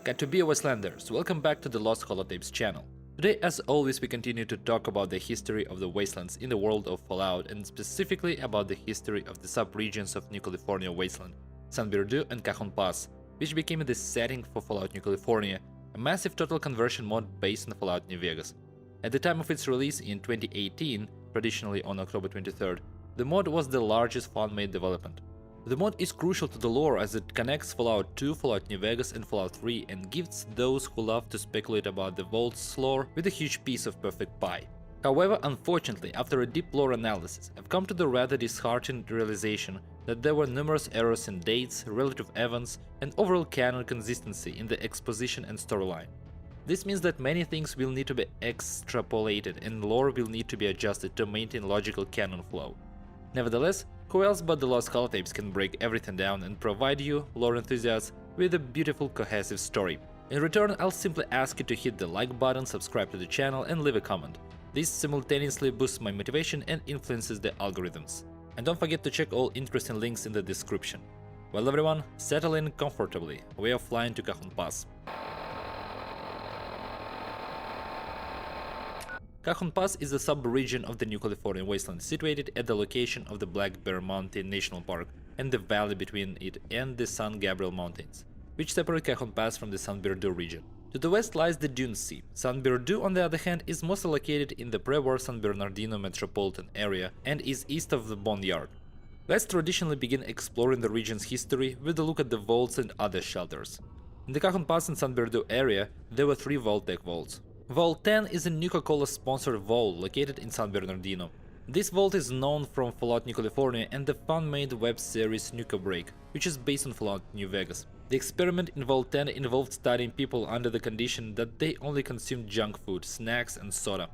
Katubia Wastelanders, welcome back to the Lost Holotapes channel. Today, as always, we continue to talk about the history of the wastelands in the world of Fallout, and specifically about the history of the sub-regions of New California Wasteland, San Bernardino and Cajon Pass, which became the setting for Fallout New California, a massive total conversion mod based on Fallout New Vegas. At the time of its release in 2018, traditionally on October 23rd, the mod was the largest fan-made development. The mod is crucial to the lore as it connects Fallout 2, Fallout New Vegas and Fallout 3 and gives those who love to speculate about the Vaults lore with a huge piece of perfect pie. However, unfortunately, after a deep lore analysis, I've come to the rather disheartening realization that there were numerous errors in dates, relative events, and overall canon consistency in the exposition and storyline. This means that many things will need to be extrapolated and lore will need to be adjusted to maintain logical canon flow. Nevertheless, who else but the Lost Holotapes can break everything down and provide you, lore enthusiasts, with a beautiful cohesive story. In return, I'll simply ask you to hit the like button, subscribe to the channel and leave a comment. This simultaneously boosts my motivation and influences the algorithms. And don't forget to check all interesting links in the description. Well everyone, settle in comfortably, we are flying to Cajon Pass. Cajon Pass is a sub-region of the New California Wasteland, situated at the location of the Black Bear Mountain National Park and the valley between it and the San Gabriel Mountains, which separate Cajon Pass from the San Bernardino region. To the west lies the Dune Sea. San Bernardino, on the other hand, is mostly located in the pre-war San Bernardino metropolitan area and is east of the Boneyard. Let's traditionally begin exploring the region's history with a look at the vaults and other shelters. In the Cajon Pass and San Bernardino area, there were three Tec Vaults. Vault 10 is a Nuka-Cola sponsored vault located in San Bernardino. This vault is known from Fallout New California and the fan-made web series Nuka Break, which is based on Fallout New Vegas. The experiment in Vault 10 involved studying people under the condition that they only consumed junk food, snacks and soda.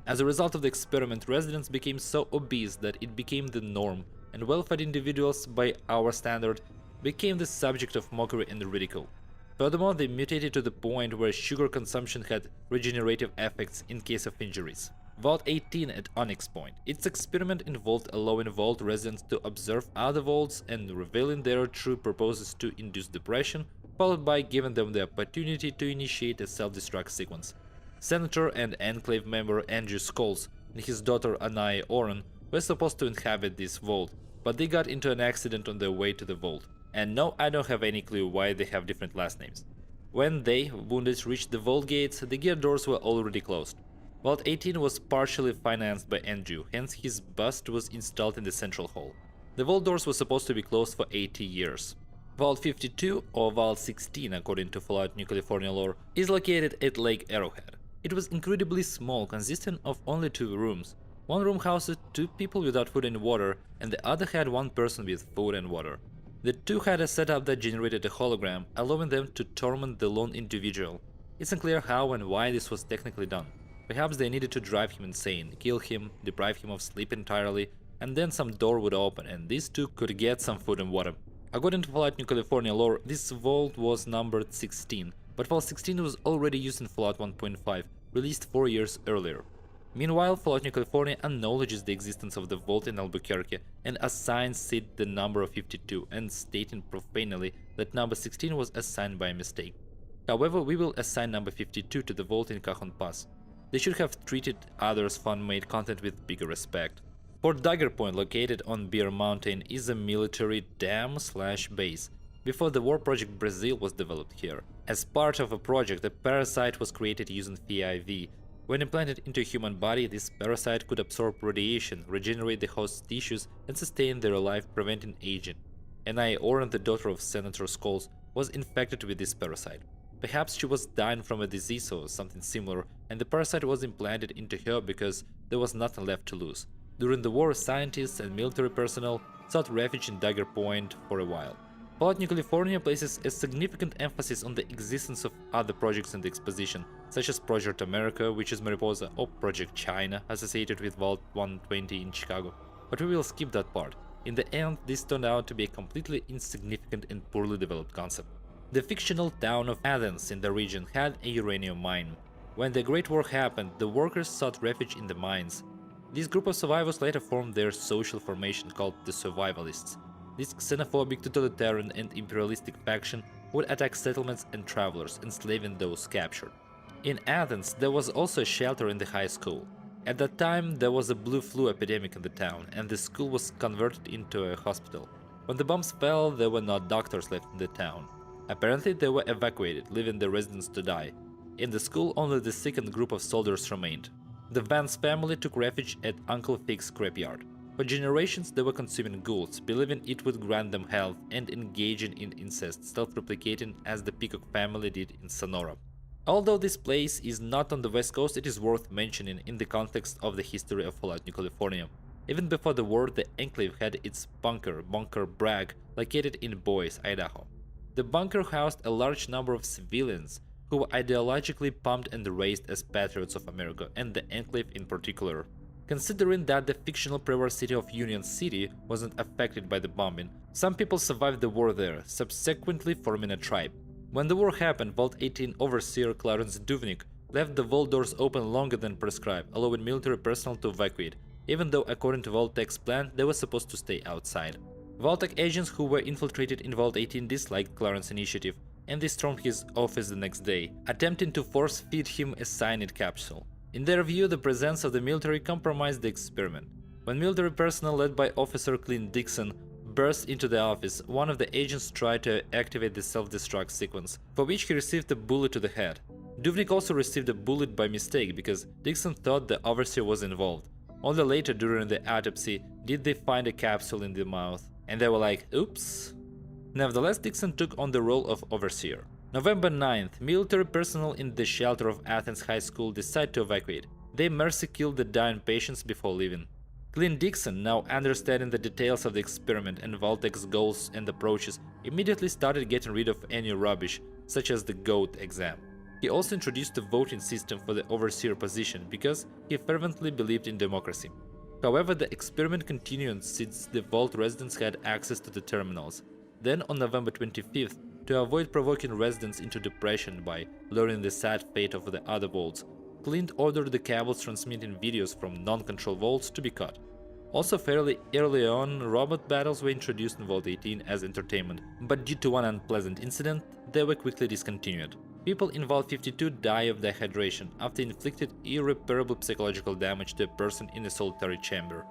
As a result of the experiment, residents became so obese that it became the norm, and well-fed individuals, by our standard, became the subject of mockery and ridicule. Furthermore, they mutated to the point where sugar consumption had regenerative effects in case of injuries. Vault 18 at Onyx Point. Its experiment involved allowing vault residents to observe other vaults and revealing their true purposes to induce depression, followed by giving them the opportunity to initiate a self-destruct sequence. Senator and Enclave member Andrew Scholes and his daughter Anaya Oren were supposed to inhabit this vault, but they got into an accident on their way to the vault. And no, I don't have any clue why they have different last names. When they, wounded, reached the vault gates, the gear doors were already closed. Vault 18 was partially financed by Andrew, hence his bust was installed in the central hall. The vault doors were supposed to be closed for 80 years. Vault 52, or Vault 16 according to Fallout New California lore, is located at Lake Arrowhead. It was incredibly small, consisting of only two rooms. One room housed two people without food and water, and the other had one person with food and water. The two had a setup that generated a hologram, allowing them to torment the lone individual. It's unclear how and why this was technically done. Perhaps they needed to drive him insane, kill him, deprive him of sleep entirely, and then some door would open and these two could get some food and water. According to Fallout New California lore, this vault was numbered 16, but Vault 16 was already used in Fallout 1.5, released 4 years earlier. Meanwhile, Fallout New California acknowledges the existence of the vault in Albuquerque and assigns it the number of 52, and stating profanely that number 16 was assigned by mistake. However, we will assign number 52 to the vault in Cajon Pass. They should have treated others' fan-made content with bigger respect. Fort Dagger Point, located on Bear Mountain, is a military dam/base. Before the War Project Brazil was developed here. As part of a project, a parasite was created using FIV. When implanted into a human body, this parasite could absorb radiation, regenerate the host's tissues, and sustain their life, preventing aging. Anaya Oren, the daughter of Senator Scholes, was infected with this parasite. Perhaps she was dying from a disease or something similar, and the parasite was implanted into her because there was nothing left to lose. During the war, scientists and military personnel sought refuge in Dagger Point for a while. Fallout New California places a significant emphasis on the existence of other projects in the exposition, such as Project America, which is Mariposa, or Project China, associated with Vault 120 in Chicago. But we will skip that part. In the end, this turned out to be a completely insignificant and poorly developed concept. The fictional town of Athens in the region had a uranium mine. When the Great War happened, the workers sought refuge in the mines. This group of survivors later formed their social formation called the Survivalists. This xenophobic, totalitarian and imperialistic faction would attack settlements and travelers, enslaving those captured. In Athens, there was also a shelter in the high school. At that time, there was a blue flu epidemic in the town, and the school was converted into a hospital. When the bombs fell, there were no doctors left in the town. Apparently, they were evacuated, leaving the residents to die. In the school, only the second group of soldiers remained. The Vance family took refuge at Uncle Fig's scrapyard. For generations, they were consuming ghouls, believing it would grant them health, and engaging in incest, self-replicating as the Peacock family did in Sonora. Although this place is not on the West Coast, it is worth mentioning in the context of the history of Fallout New California. Even before the war, the Enclave had its Bunker Bragg, located in Boise, Idaho. The bunker housed a large number of civilians who were ideologically pumped and raised as patriots of America, and the Enclave in particular. Considering that the fictional pre-war city of Union City wasn't affected by the bombing, some people survived the war there, subsequently forming a tribe. When the war happened, Vault 18 overseer Clarence Duvnik left the vault doors open longer than prescribed, allowing military personnel to evacuate, even though according to Vault-Tec's plan, they were supposed to stay outside. Vault-Tec agents who were infiltrated in Vault 18 disliked Clarence's initiative, and they stormed his office the next day, attempting to force-feed him a cyanide capsule. In their view, the presence of the military compromised the experiment. When military personnel led by Officer Clint Dixon burst into the office, one of the agents tried to activate the self-destruct sequence, for which he received a bullet to the head. Duvnik also received a bullet by mistake because Dixon thought the overseer was involved. Only later during the autopsy did they find a capsule in the mouth, and they were like, oops. Nevertheless, Dixon took on the role of overseer. November 9th, military personnel in the shelter of Athens High School decided to evacuate. They mercy killed the dying patients before leaving. Clint Dixon, now understanding the details of the experiment and Vault-Tec's goals and approaches, immediately started getting rid of any rubbish, such as the GOAT exam. He also introduced a voting system for the overseer position because he fervently believed in democracy. However, the experiment continued since the Vault residents had access to the terminals. Then, on November 25th, to avoid provoking residents into depression by learning the sad fate of the other vaults, Clint ordered the cables transmitting videos from non-control vaults to be cut. Also fairly early on, robot battles were introduced in Vault 18 as entertainment, but due to one unpleasant incident, they were quickly discontinued. People in Vault 52 die of dehydration after inflicted irreparable psychological damage to a person in a solitary chamber.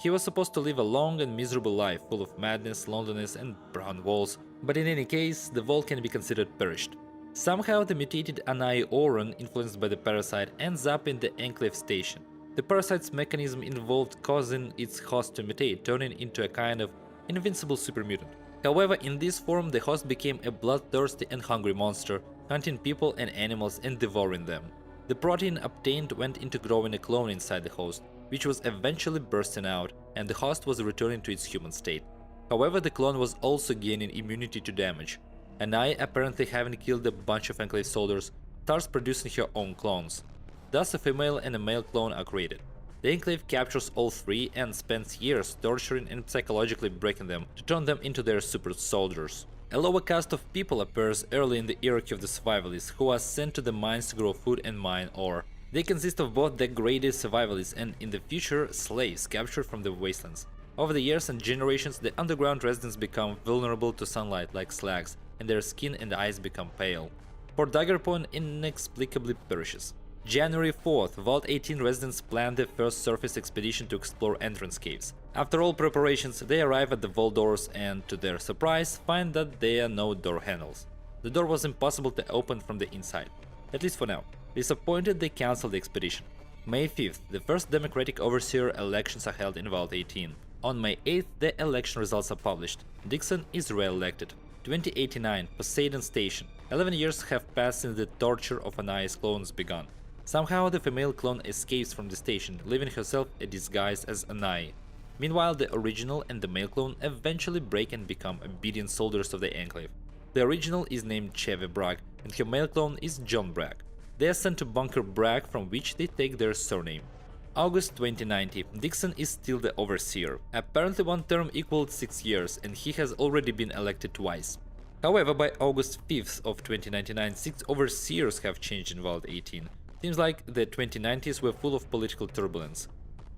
He was supposed to live a long and miserable life full of madness, loneliness and brown walls, but in any case, the vault can be considered perished. Somehow the mutated Anai Oron, influenced by the parasite, ends up in the Enclave station. The parasite's mechanism involved causing its host to mutate, turning into a kind of invincible supermutant. However, in this form, the host became a bloodthirsty and hungry monster, hunting people and animals and devouring them. The protein obtained went into growing a clone inside the host, which was eventually bursting out, and the host was returning to its human state. However, the clone was also gaining immunity to damage. Anai, apparently having killed a bunch of Enclave soldiers, starts producing her own clones. Thus, a female and a male clone are created. The Enclave captures all three and spends years torturing and psychologically breaking them to turn them into their super soldiers. A lower caste of people appears early in the hierarchy of the Survivalists, who are sent to the mines to grow food and mine ore. They consist of both degraded Survivalists and, in the future, slaves captured from the wastelands. Over the years and generations, the underground residents become vulnerable to sunlight like slags, and their skin and eyes become pale. Port Daggerpoint inexplicably perishes. January 4th, Vault 18 residents plan their first surface expedition to explore entrance caves. After all preparations, they arrive at the vault doors and, to their surprise, find that there are no door handles. The door was impossible to open from the inside, at least for now. Disappointed, they cancel the expedition. May 5th, the first Democratic Overseer elections are held in Vault 18. On May 8th, the election results are published. Dixon is re-elected. 2089, Poseidon Station. 11 years have passed since the torture of Anai's clones began. Somehow the female clone escapes from the station, leaving herself a disguise as Anai. Meanwhile, the original and the male clone eventually break and become obedient soldiers of the Enclave. The original is named Chevy Bragg, and her male clone is John Bragg. They are sent to Bunker Bragg, from which they take their surname. August 2090, Dixon is still the Overseer. Apparently one term equaled 6 years, and he has already been elected twice. However, by August 5th of 2099, 6 Overseers have changed in Vault 18. Seems like the 2090s were full of political turbulence.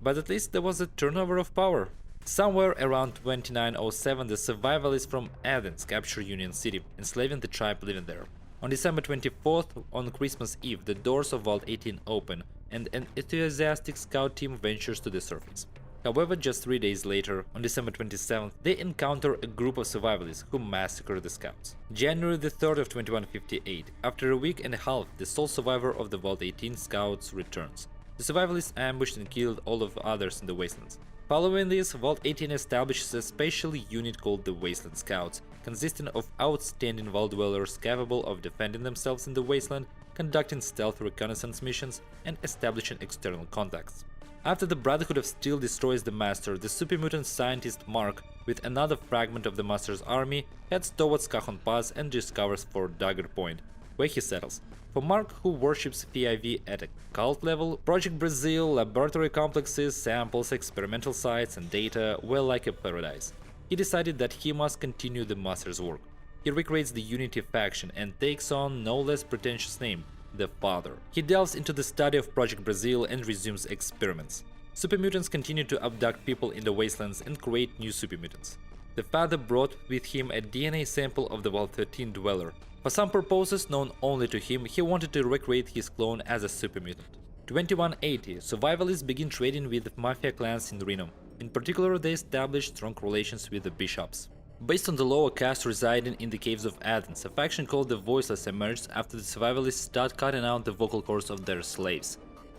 But at least there was a turnover of power. Somewhere around 2907, the Survivalists from Athens capture Union City, enslaving the tribe living there. On December 24th, on Christmas Eve, the doors of Vault 18 open, and an enthusiastic scout team ventures to the surface. However, just 3 days later, on December 27th, they encounter a group of survivalists who massacre the scouts. January the 3rd of 2158, after a week and a half, the sole survivor of the Vault 18 scouts returns. The survivalists ambushed and killed all of the others in the wastelands. Following this, Vault 18 establishes a special unit called the Wasteland Scouts, consisting of outstanding vault dwellers capable of defending themselves in the wasteland, conducting stealth reconnaissance missions, and establishing external contacts. After the Brotherhood of Steel destroys the Master, the super-mutant scientist Mark, with another fragment of the Master's army, heads towards Cajon Pass and discovers Fort Dagger Point, where he settles. For Mark, who worships PIV at a cult level, Project Brazil, laboratory complexes, samples, experimental sites, and data were like a paradise. He decided that he must continue the Master's work. He recreates the Unity faction and takes on no less pretentious name, the Father. He delves into the study of Project Brazil and resumes experiments. Supermutants continue to abduct people in the wastelands and create new supermutants. The Father brought with him a DNA sample of the Vault 13 dweller. For some purposes known only to him, he wanted to recreate his clone as a supermutant. 2180, survivalists begin trading with mafia clans in Reno. In particular, they establish strong relations with the bishops. Based on the lower caste residing in the caves of Athens, a faction called the Voiceless emerged after the survivalists start cutting out the vocal cords of their slaves.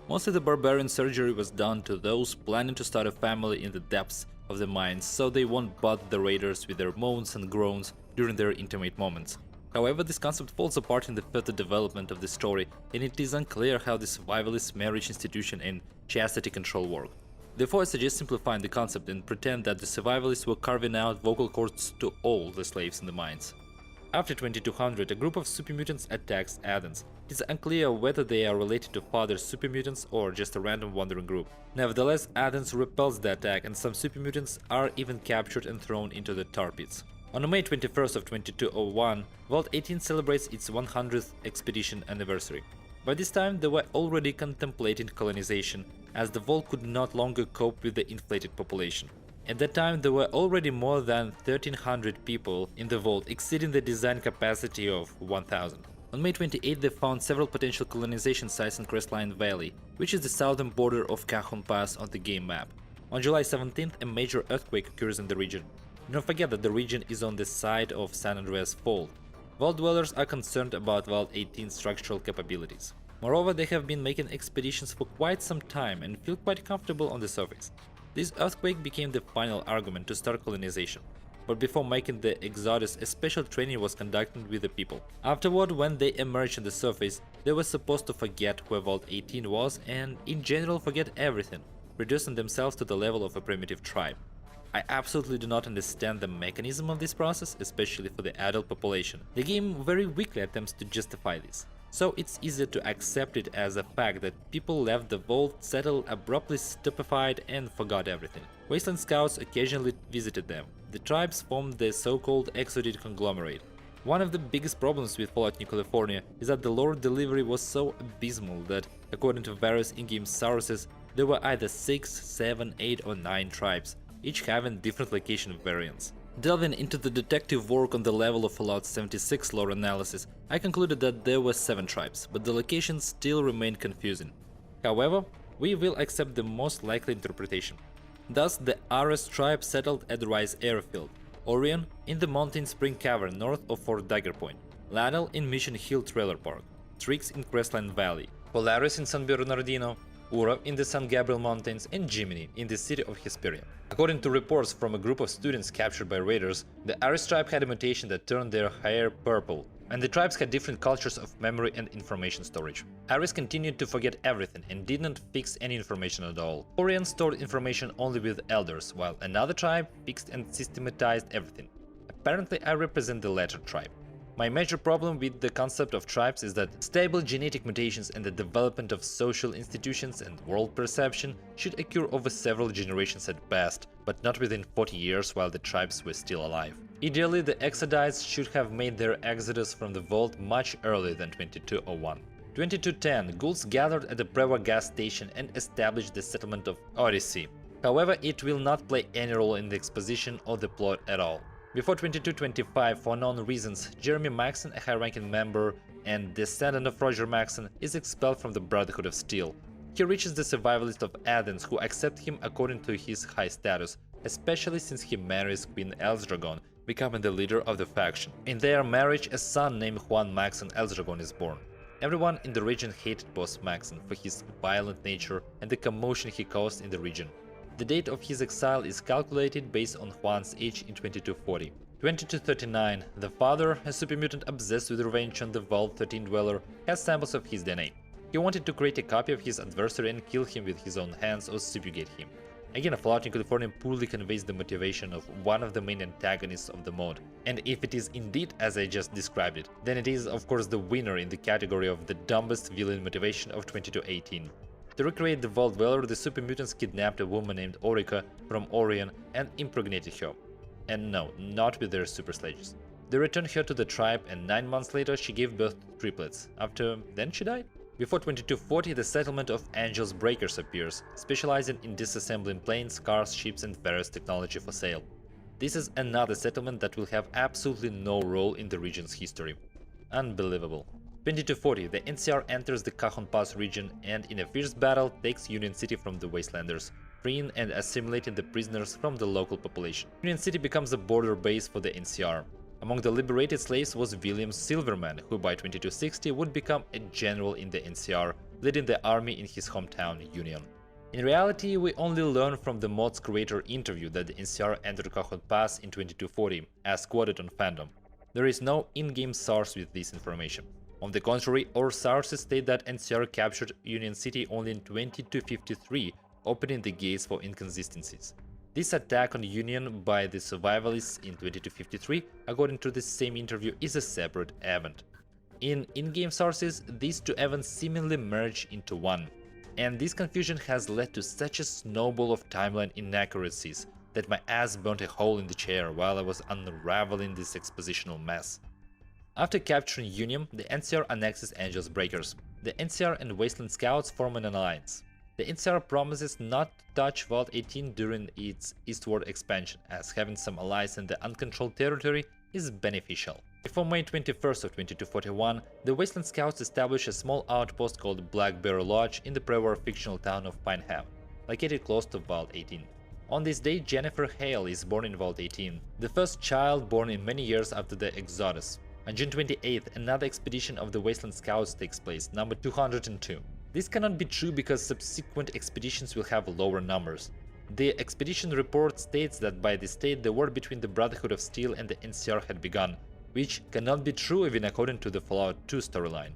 Mostly the barbarian surgery was done to those planning to start a family in the depths of the mines, so they won't bother the raiders with their moans and groans during their intimate moments. However, this concept falls apart in the further development of the story, and it is unclear how the survivalist marriage institution and chastity control work. Therefore, I suggest simplifying the concept and pretend that the survivalists were carving out vocal cords to all the slaves in the mines. After 2200, a group of supermutants attacks Athens. It is unclear whether they are related to Father's supermutants or just a random wandering group. Nevertheless, Athens repels the attack, and some supermutants are even captured and thrown into the tar pits. On May 21st of 2201, Vault 18 celebrates its 100th expedition anniversary. By this time, they were already contemplating colonization, as the Vault could not longer cope with the inflated population. At that time, there were already more than 1300 people in the Vault, exceeding the design capacity of 1000. On May 28, they found several potential colonization sites in Crestline Valley, which is the southern border of Cajon Pass on the game map. On July 17th, a major earthquake occurs in the region. Don't forget that the region is on the side of San Andreas Fault. Vault dwellers are concerned about Vault 18's structural capabilities. Moreover, they have been making expeditions for quite some time and feel quite comfortable on the surface. This earthquake became the final argument to start colonization. But before making the Exodus, a special training was conducted with the people. Afterward, when they emerged on the surface, they were supposed to forget where Vault 18 was and, in general, forget everything, reducing themselves to the level of a primitive tribe. I absolutely do not understand the mechanism of this process, especially for the adult population. The game very weakly attempts to justify this. So it's easier to accept it as a fact that people left the Vault, settled abruptly stupefied, and forgot everything. Wasteland Scouts occasionally visited them. The tribes formed the so-called Exodite conglomerate. One of the biggest problems with Fallout New California is that the lore delivery was so abysmal that, according to various in-game sources, there were either 6, 7, 8 or 9 tribes, each having different location variants. Delving into the detective work on the level of Fallout 76 lore analysis, I concluded that there were 7 tribes, but the locations still remain confusing. However, we will accept the most likely interpretation. Thus, the Ares tribe settled at Rise Airfield, Orion in the Mountain Spring Cavern north of Fort Dagger Point, Lanel in Mission Hill Trailer Park, Trix in Crestline Valley, Polaris in San Bernardino, Ura in the San Gabriel Mountains, and Jiminy in the city of Hesperia. According to reports from a group of students captured by raiders, the Ares tribe had a mutation that turned their hair purple, and the tribes had different cultures of memory and information storage. Ares continued to forget everything and didn't fix any information at all. Orion stored information only with elders, while another tribe fixed and systematized everything. Apparently, I represent the latter tribe. My major problem with the concept of tribes is that stable genetic mutations and the development of social institutions and world perception should occur over several generations at best, but not within 40 years while the tribes were still alive. Ideally, the Exodites should have made their exodus from the Vault much earlier than 2201. 2210, ghouls gathered at the Preva gas station and established the settlement of Odyssey. However, it will not play any role in the exposition or the plot at all. Before 2225, for unknown reasons, Jeremy Maxson, a high-ranking member and descendant of Roger Maxson, is expelled from the Brotherhood of Steel. He reaches the Survivalists of Athens, who accept him according to his high status, especially since he marries Queen Eldragon, becoming the leader of the faction. In their marriage, a son named Juan Maxson Eldragon is born. Everyone in the region hated boss Maxson for his violent nature and the commotion he caused in the region. The date of his exile is calculated based on Juan's age in 2240. 2239, the father, a supermutant obsessed with revenge on the Vault 13 dweller, has samples of his DNA. He wanted to create a copy of his adversary and kill him with his own hands or subjugate him. Again, a Fallout New California poorly conveys the motivation of one of the main antagonists of the mod, and if it is indeed as I just described it, then it is of course the winner in the category of the dumbest villain motivation of 2218. To recreate the Vault Dweller, the super mutants kidnapped a woman named Orica from Orion and impregnated her. And no, not with their super sledges. They returned her to the tribe, and 9 months later she gave birth to triplets. Then she died? Before 2240, the settlement of Angels Breakers appears, specializing in disassembling planes, cars, ships and various technology for sale. This is another settlement that will have absolutely no role in the region's history. Unbelievable. 2240, the NCR enters the Cajon Pass region and in a fierce battle takes Union City from the Wastelanders, freeing and assimilating the prisoners from the local population. Union City becomes a border base for the NCR. Among the liberated slaves was William Silverman, who by 2260 would become a general in the NCR, leading the army in his hometown, Union. In reality, we only learn from the mod's creator interview that the NCR entered Cajon Pass in 2240, as quoted on Fandom. There is no in-game source with this information. On the contrary, our sources state that NCR captured Union City only in 2253, opening the gates for inconsistencies. This attack on Union by the Survivalists in 2253, according to the same interview, is a separate event. In in-game sources, these two events seemingly merge into one. And this confusion has led to such a snowball of timeline inaccuracies that my ass burnt a hole in the chair while I was unraveling this expositional mess. After capturing Union, the NCR annexes Angels Breakers. The NCR and Wasteland Scouts form an alliance. The NCR promises not to touch Vault 18 during its eastward expansion, as having some allies in the uncontrolled territory is beneficial. Before May 21st of 2241, the Wasteland Scouts establish a small outpost called Black Bear Lodge in the pre-war fictional town of Pineham, located close to Vault 18. On this day, Jennifer Hale is born in Vault 18, the first child born in many years after the Exodus. On June 28th, another expedition of the Wasteland Scouts takes place, number 202. This cannot be true because subsequent expeditions will have lower numbers. The expedition report states that by this date the war between the Brotherhood of Steel and the NCR had begun, which cannot be true even according to the Fallout 2 storyline.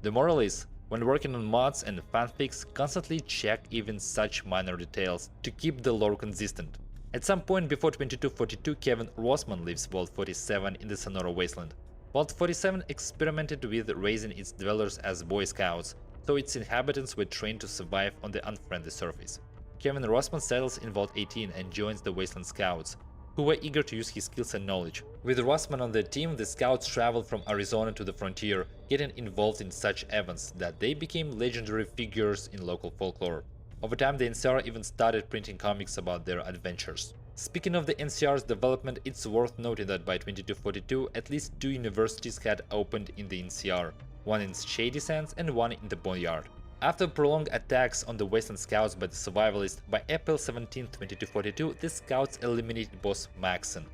The moral is, when working on mods and fanfics, constantly check even such minor details to keep the lore consistent. At some point before 2242, Kevin Rossman leaves Vault 47 in the Sonora Wasteland. Vault 47 experimented with raising its dwellers as Boy Scouts, so its inhabitants were trained to survive on the unfriendly surface. Kevin Rossman settles in Vault 18 and joins the Wasteland Scouts, who were eager to use his skills and knowledge. With Rossman on their team, the Scouts traveled from Arizona to the frontier, getting involved in such events that they became legendary figures in local folklore. Over time, the NCR even started printing comics about their adventures. Speaking of the NCR's development, it's worth noting that by 2242, at least 2 universities had opened in the NCR, one in Shady Sands and one in the Boneyard. After prolonged attacks on the Wasteland Scouts by the Survivalists, by April 17, 2242, the Scouts eliminated boss Maxson.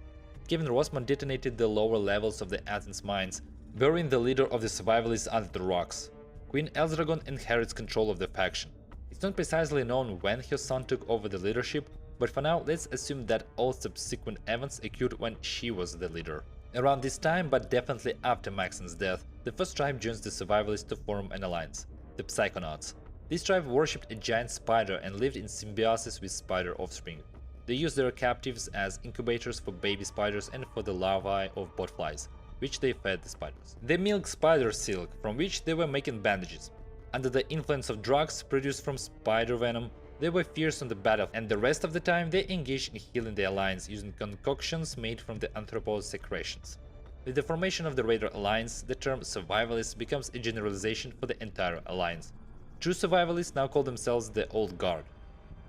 Kevin Rossman detonated the lower levels of the Athens mines, burying the leader of the Survivalists under the rocks. Queen Eldragon inherits control of the faction. It's not precisely known when her son took over the leadership, but for now let's assume that all subsequent events occurred when she was the leader. Around this time, but definitely after Maxson's death, the first tribe joins the Survivalists to form an alliance, the Psychonauts. This tribe worshipped a giant spider and lived in symbiosis with spider offspring. They used their captives as incubators for baby spiders and for the larvae of botflies, which they fed the spiders. They milked spider silk, from which they were making bandages. Under the influence of drugs produced from spider venom, they were fierce on the battle, and the rest of the time they engaged in healing the Alliance using concoctions made from the Anthropos secretions. With the formation of the Raider Alliance, the term Survivalist becomes a generalization for the entire Alliance. True Survivalists now call themselves the Old Guard.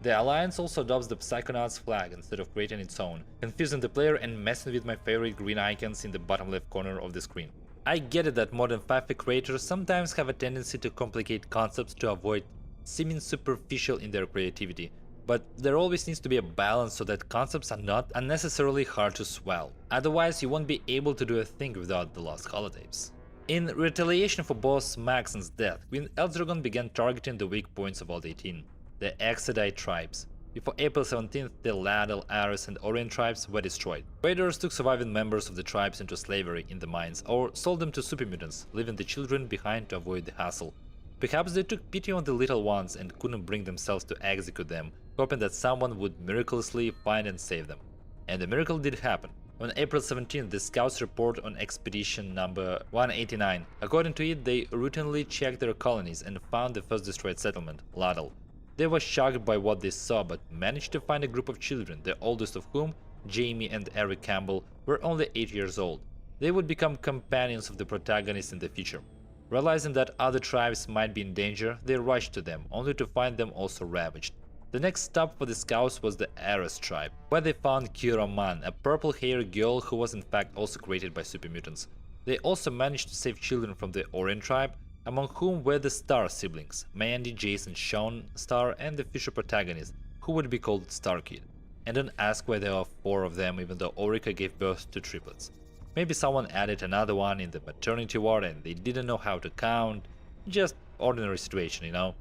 The Alliance also adopts the Psychonauts flag instead of creating its own, confusing the player and messing with my favorite green icons in the bottom left corner of the screen. I get it that modern 5e creators sometimes have a tendency to complicate concepts to avoid seeming superficial in their creativity, but there always needs to be a balance so that concepts are not unnecessarily hard to swallow. Otherwise, you won't be able to do a thing without the Lost Holotapes. In retaliation for boss Maxson's death, Queen Eldragon began targeting the weak points of Vault 18, the Exodite tribes. Before April 17th, the Ladel, Ares and Orient tribes were destroyed. Raiders took surviving members of the tribes into slavery in the mines or sold them to supermutants, leaving the children behind to avoid the hassle. Perhaps they took pity on the little ones and couldn't bring themselves to execute them, hoping that someone would miraculously find and save them. And the miracle did happen. On April 17th, the scouts report on expedition number 189. According to it, they routinely checked their colonies and found the first destroyed settlement, Ladel. They were shocked by what they saw, but managed to find a group of children, the oldest of whom, Jamie and Eric Campbell, were only 8 years old. They would become companions of the protagonist in the future. Realizing that other tribes might be in danger, they rushed to them, only to find them also ravaged. The next stop for the scouts was the Ares tribe, where they found Kira Man, a purple-haired girl who was in fact also created by supermutants. They also managed to save children from the Orient tribe, among whom were the Star siblings, Mandy, Jason, Sean, Star and the future protagonist, who would be called Star Kid. And don't ask why there are 4 of them even though Orica gave birth to triplets. Maybe someone added another one in the maternity ward and they didn't know how to count. Just ordinary situation, you know.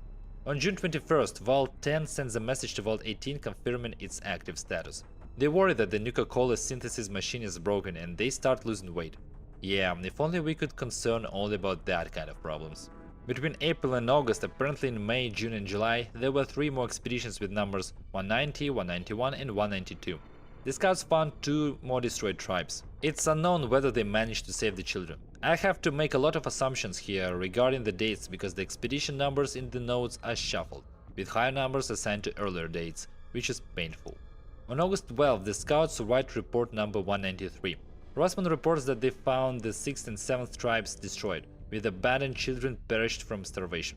On June 21st, Vault 10 sends a message to Vault 18 confirming its active status. They worry that the Nuka-Cola synthesis machine is broken and they start losing weight. Yeah, if only we could concern only about that kind of problems. Between April and August, apparently in May, June and July, there were 3 more expeditions with numbers 190, 191 and 192. The scouts found 2 more destroyed tribes. It's unknown whether they managed to save the children. I have to make a lot of assumptions here regarding the dates because the expedition numbers in the notes are shuffled, with higher numbers assigned to earlier dates, which is painful. On August 12th, the scouts write report number 193. Rossman reports that they found the 6th and 7th tribes destroyed, with abandoned children perished from starvation.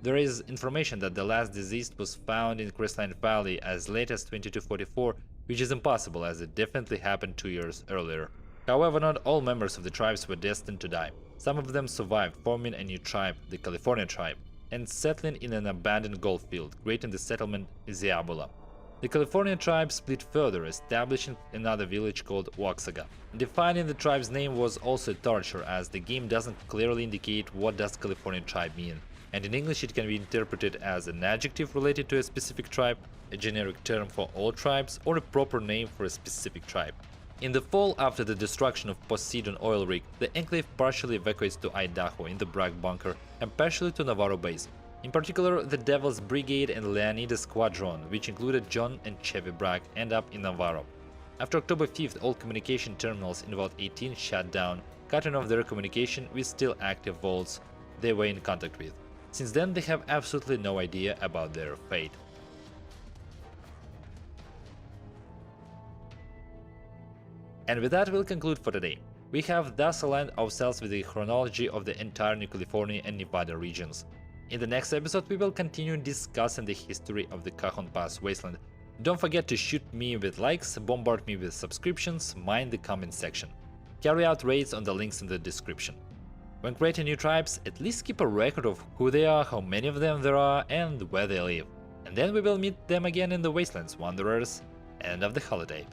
There is information that the last deceased was found in Crystalline Valley as late as 2244, which is impossible as it definitely happened 2 years earlier. However, not all members of the tribes were destined to die. Some of them survived, forming a new tribe, the California tribe, and settling in an abandoned gold field, creating the settlement Ziabula. The California tribe split further, establishing another village called Waxaga. Defining the tribe's name was also a torture, as the game doesn't clearly indicate what does California tribe mean, and in English it can be interpreted as an adjective related to a specific tribe, a generic term for all tribes, or a proper name for a specific tribe. In the fall, after the destruction of Poseidon oil rig, the Enclave partially evacuates to Idaho in the Bragg bunker and partially to Navarro base. In particular, the Devil's Brigade and Leonidas Squadron, which included John and Chevy Bragg, end up in Navarro. After October 5th, all communication terminals in Vault 18 shut down, cutting off their communication with still active vaults they were in contact with. Since then, they have absolutely no idea about their fate. And with that, we'll conclude for today. We have thus aligned ourselves with the chronology of the entire New California and Nevada regions. In the next episode, we will continue discussing the history of the Cajon Pass Wasteland. Don't forget to shoot me with likes, bombard me with subscriptions, mind the comment section. Carry out raids on the links in the description. When creating new tribes, at least keep a record of who they are, how many of them there are, and where they live. And then we will meet them again in the Wastelands Wanderers, end of the holotape.